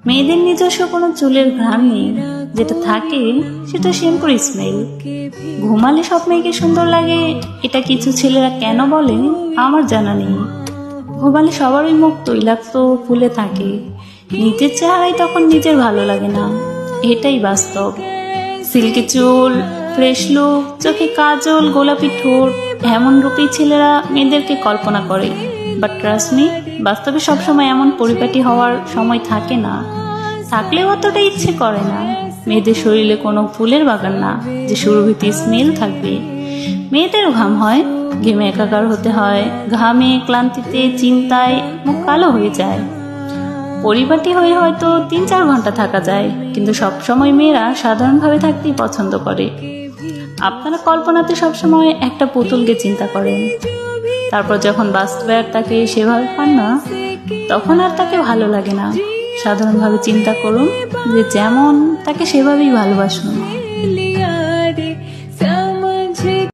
মেয়েদের নিজস্ব কোনো চুলের ঘ্রাণ নেই, যেটা থাকে সেটা শ্যাম্পুর স্মেল। ঘুমালে সব মেয়েকে সুন্দর লাগে, এটা কিছু ছেলেরা কেন বলে আমার জানা নেই। ঘুমালে সবারই মুখ তৈলাক্ত ফুলে থাকে, নিজের চেহারাই তখন নিজের ভালো লাগে না, এটাই বাস্তব। সিল্কি চুল, ফ্রেশ লুক, চোখে কাজল, গোলাপি ঠোঁট, এমন রূপী ছেলেরা মেয়েদেরকে কল্পনা করে। বাট ট্রাস্ট মি, বাস্তবে সবসময় এমন পরিপাটি হওয়ার সময় থাকে না, থাকলেও অতটা ইচ্ছে করে না। মেয়েদের শরীরে কোনো ফুলের বাগান না যে সুরভিত স্মেল থাকবে। মেয়েদেরও ঘাম হয়, ঘেমে একাকার হতে হয়, ঘামে, ক্লান্তিতে, চিন্তায় মুখ কালো হয়ে যায়। পরিপাটি হয়ে হয়তো 3-4 ঘন্টা থাকা যায়, কিন্তু সবসময় মেয়েরা সাধারণভাবে থাকতেই পছন্দ করে। আপনারা কল্পনাতে সবসময় একটা পুতুলকে চিন্তা করেন, তারপর যখন বাস্তবে আর তাকে সেভাবে পান না, তখন আর তাকে ভালো লাগে না। সাধারণভাবে চিন্তা করুন যে যেমন, তাকে সেভাবেই ভালোবাসুন।